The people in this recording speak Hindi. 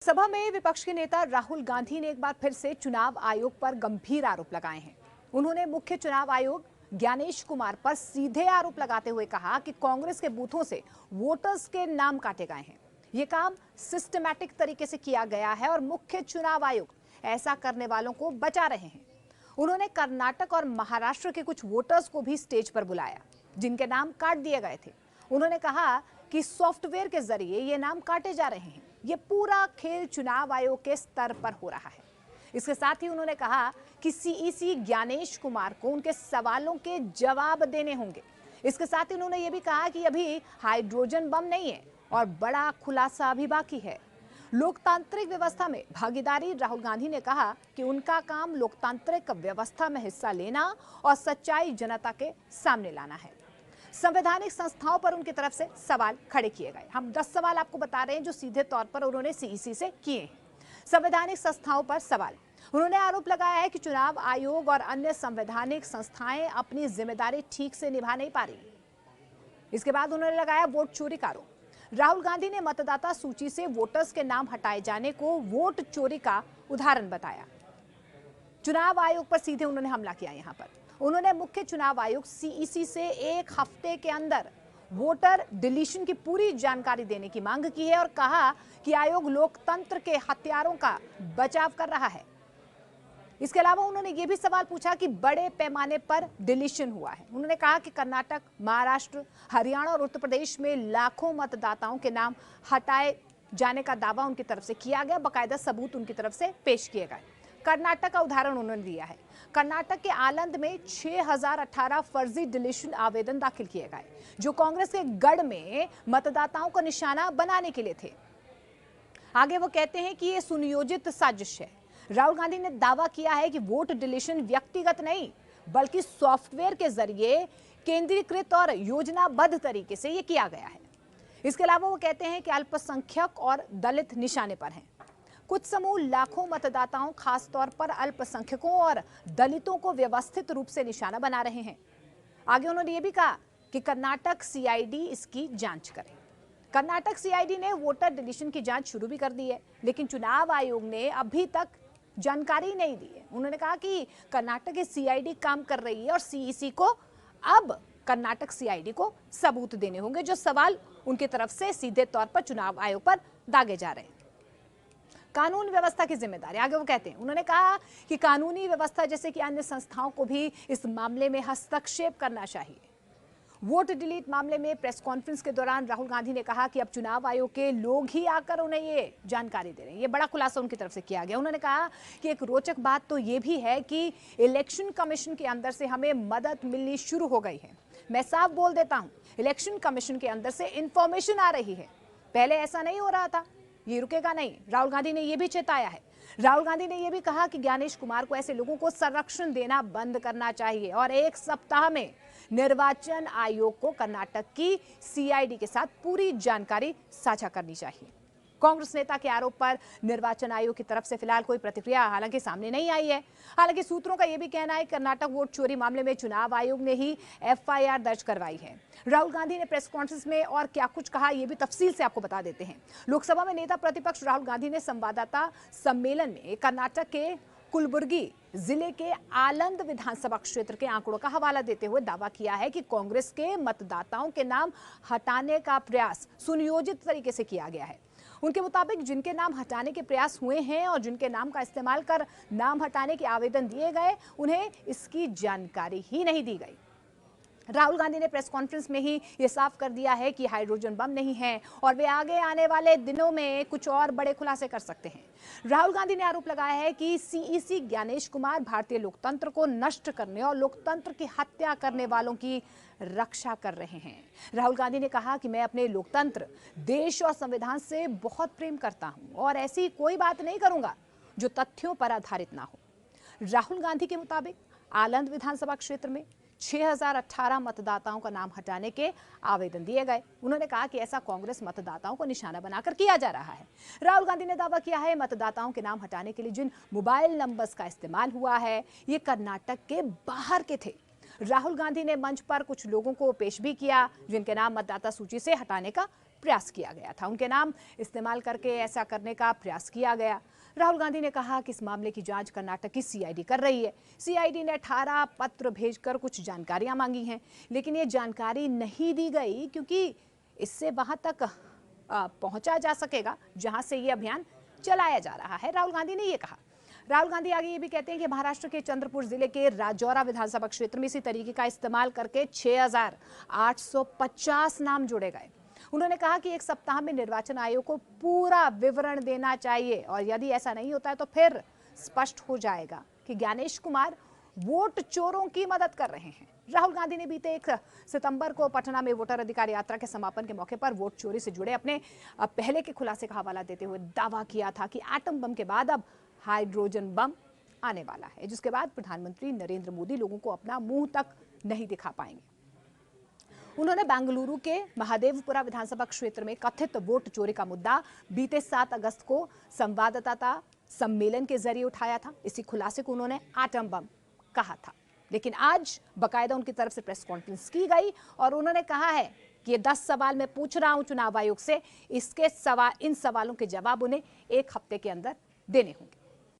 सभा में विपक्ष के नेता राहुल गांधी ने एक बार फिर से चुनाव आयोग पर गंभीर आरोप लगाए हैं। उन्होंने मुख्य चुनाव आयोग ज्ञानेश कुमार पर सीधे आरोप लगाते हुए कहा कि कांग्रेस के बूथों से वोटर्स के नाम काटे गए हैं। ये काम सिस्टमैटिक तरीके से किया गया है और मुख्य चुनाव आयोग ऐसा करने वालों को बचा रहे हैं। उन्होंने कर्नाटक और महाराष्ट्र के कुछ वोटर्स को भी स्टेज पर बुलाया जिनके नाम काट दिए गए थे। उन्होंने कहा कि सॉफ्टवेयर के जरिए ये नाम काटे जा रहे हैं। ये पूरा खेल चुनाव आयोग के स्तर पर हो रहा है। इसके साथ ही उन्होंने कहा कि सीईसी ज्ञानेश कुमार को उनके सवालों के जवाब देने होंगे। इसके साथ ही उन्होंने ये भी कहा कि अभी हाइड्रोजन बम नहीं है और बड़ा खुलासा अभी बाकी है। लोकतांत्रिक व्यवस्था में भागीदारी। राहुल गांधी ने कहा कि उनका काम लोकतांत्रिक व्यवस्था में हिस्सा लेना और सच्चाई जनता के सामने लाना है। संवैधानिक संस्थाओं पर उनकी तरफ से सवाल खड़े किए गए। हम 10 सवाल आपको बता रहे हैं जो सीधे तौर पर उन्होंने सीईसी से किए हैं। संवैधानिक संस्थाओं पर सवाल। उन्होंने आरोप लगाया है कि चुनाव आयोग और अन्य संवैधानिक संस्थाएं अपनी जिम्मेदारी ठीक से निभा नहीं पा रही। इसके बाद उन्होंने लगाया वोट चोरी का आरोप। राहुल गांधी ने मतदाता सूची से वोटर्स के नाम हटाए जाने को वोट चोरी का उदाहरण बताया। चुनाव आयोग पर सीधे उन्होंने हमला किया। यहां पर उन्होंने मुख्य चुनाव आयोग सीईसी से एक हफ्ते के अंदर वोटर डिलीशन की पूरी जानकारी देने की मांग की है और कहा कि आयोग लोकतंत्र के हथियारों का बचाव कर रहा है। इसके अलावा उन्होंने ये भी सवाल पूछा कि बड़े पैमाने पर डिलीशन हुआ है। उन्होंने कहा कि कर्नाटक, महाराष्ट्र, हरियाणा और उत्तर प्रदेश में लाखों मतदाताओं के नाम हटाए जाने का दावा उनकी तरफ से किया गया। बाकायदा सबूत उनकी तरफ से पेश किए गए। कर्नाटक का उदाहरण उन्होंने दिया है। कर्नाटक के आलंद में 6018 फर्जी डिलीशन आवेदन दाखिल किए गए जो कांग्रेस के गढ़ में मतदाताओं को निशाना बनाने के लिए थे। आगे वो कहते हैं कि ये सुनियोजित साजिश है। राहुल गांधी ने दावा किया है कि वोट डिलीशन व्यक्तिगत नहीं बल्कि सॉफ्टवेयर के जरिए केंद्रीकृत और योजनाबद्ध तरीके से ये किया गया है। इसके अलावा वो कहते हैं कि अल्पसंख्यक और दलित निशाने पर हैं। कुछ समूह लाखों मतदाताओं, खासतौर पर अल्पसंख्यकों और दलितों को व्यवस्थित रूप से निशाना बना रहे हैं। आगे उन्होंने ये भी कहा कि कर्नाटक सीआईडी इसकी जांच करे। कर्नाटक सीआईडी ने वोटर डिलीशन की जांच शुरू भी कर दी है, लेकिन चुनाव आयोग ने अभी तक जानकारी नहीं दी है। उन्होंने कहा कि कर्नाटक की सीआईडी काम कर रही है और सीईसी को अब कर्नाटक सीआईडी को सबूत देने होंगे जो सवाल उनकी तरफ से सीधे तौर पर चुनाव आयोग पर दागे जा रहे हैं। कानून व्यवस्था की जिम्मेदारी। आगे वो कहते हैं, उन्होंने कहा कि कानूनी व्यवस्था जैसे कि अन्य संस्थाओं को भी इस मामले में हस्तक्षेप करना चाहिए। वोट डिलीट मामले में प्रेस कॉन्फ्रेंस के दौरान राहुल गांधी ने कहा कि अब चुनाव आयोग के लोग ही आकर उन्हें ये जानकारी दे रहे हैं। ये बड़ा खुलासा उनकी तरफ से किया गया। उन्होंने कहा कि एक रोचक बात तो ये भी है कि इलेक्शन कमीशन के अंदर से हमें मदद मिलनी शुरू हो गई है। मैं साफ बोल देता हूं, इलेक्शन कमीशन के अंदर से इंफॉर्मेशन आ रही है। पहले ऐसा नहीं हो रहा था। ये रुकेगा नहीं। राहुल गांधी ने यह भी चेताया है। राहुल गांधी ने यह भी कहा कि ज्ञानेश कुमार को ऐसे लोगों को संरक्षण देना बंद करना चाहिए और एक सप्ताह में निर्वाचन आयोग को कर्नाटक की सीआईडी के साथ पूरी जानकारी साझा करनी चाहिए। कांग्रेस नेता के आरोप पर निर्वाचन आयोग की तरफ से फिलहाल कोई प्रतिक्रिया हालांकि सामने नहीं आई है। हालांकि सूत्रों का यह भी कहना है कि कर्नाटक वोट चोरी मामले में चुनाव आयोग ने ही एफआईआर दर्ज करवाई है। राहुल गांधी ने प्रेस कॉन्फ्रेंस में और क्या कुछ कहा, यह भी तफसील से आपको बता देते हैं। लोकसभा में नेता प्रतिपक्ष राहुल गांधी ने संवाददाता सम्मेलन में कर्नाटक के कुलबुर्गी जिले के आलंद विधानसभा क्षेत्र के आंकड़ों का हवाला देते हुए दावा किया है कि कांग्रेस के मतदाताओं के नाम हटाने का प्रयास सुनियोजित तरीके से किया गया है। उनके मुताबिक जिनके नाम हटाने के प्रयास हुए हैं और जिनके नाम का इस्तेमाल कर नाम हटाने के आवेदन दिए गए, उन्हें इसकी जानकारी ही नहीं दी गई। राहुल गांधी ने प्रेस कॉन्फ्रेंस में ही ये साफ कर दिया है कि हाइड्रोजन बम नहीं है और वे आगे आने वाले दिनों में कुछ और बड़े खुलासे कर सकते हैं। राहुल गांधी ने आरोप लगाया है कि सीईसी ज्ञानेश कुमार भारतीय लोकतंत्र को नष्ट करने और लोकतंत्र की हत्या करने वालों की रक्षा कर रहे हैं। राहुल गांधी ने कहा कि मैं अपने लोकतंत्र, देश और संविधान से बहुत प्रेम करता हूं और ऐसी कोई बात नहीं करूंगा जो तथ्यों पर आधारित ना हो। राहुल गांधी के मुताबिक आलंद विधानसभा क्षेत्र में 6018 मतदाताओं का नाम हटाने के आवेदन दिए गए। उन्होंने कहा कि ऐसा कांग्रेस मतदाताओं को निशाना बनाकर किया जा रहा है। राहुल गांधी ने दावा किया है मतदाताओं के नाम हटाने के लिए जिन मोबाइल नंबर्स का इस्तेमाल हुआ है ये कर्नाटक के बाहर के थे। राहुल गांधी ने मंच पर कुछ लोगों को पेश भी किया जिनके नाम मतदाता सूची से हटाने का प्रयास किया गया था। उनके नाम इस्तेमाल करके ऐसा करने का प्रयास किया गया। राहुल गांधी ने कहा कि इस मामले की जांच कर्नाटक की सीआईडी कर रही है। सीआईडी ने 18 पत्र भेजकर कुछ जानकारियां मांगी हैं, लेकिन ये जानकारी नहीं दी गई क्योंकि इससे वहां तक पहुंचा जा सकेगा जहां से ये अभियान चलाया जा रहा है। राहुल गांधी ने ये कहा। राहुल गांधी आगे ये भी कहते हैं कि महाराष्ट्र के चंद्रपुर जिले के राजौरा विधानसभा क्षेत्र में इसी तरीके का इस्तेमाल करके 6,850 नाम जोड़े गए। उन्होंने कहा कि एक सप्ताह में निर्वाचन आयोग को पूरा विवरण देना चाहिए और यदि ऐसा नहीं होता है तो फिर स्पष्ट हो जाएगा कि ज्ञानेश कुमार वोट चोरों की मदद कर रहे हैं। राहुल गांधी ने बीते 1 सितंबर को पटना में वोटर अधिकार यात्रा के समापन के मौके पर वोट चोरी से जुड़े अपने पहले के खुलासे का हवाला देते हुए दावा किया था कि एटम बम के बाद अब हाइड्रोजन बम आने वाला है, जिसके बाद प्रधानमंत्री नरेंद्र मोदी लोगों को अपना मुंह तक नहीं दिखा पाएंगे। उन्होंने बेंगलुरु के महादेवपुरा विधानसभा क्षेत्र में कथित वोट चोरी का मुद्दा बीते 7 अगस्त को संवाददाता सम्मेलन के जरिए उठाया था। इसी खुलासे को उन्होंने एटम बम कहा था, लेकिन आज बकायदा उनकी तरफ से प्रेस कॉन्फ्रेंस की गई और उन्होंने कहा है कि ये 10 सवाल मैं पूछ रहा हूं चुनाव आयोग से, इन सवालों के जवाब उन्हें 1 हफ्ते के अंदर देने होंगे।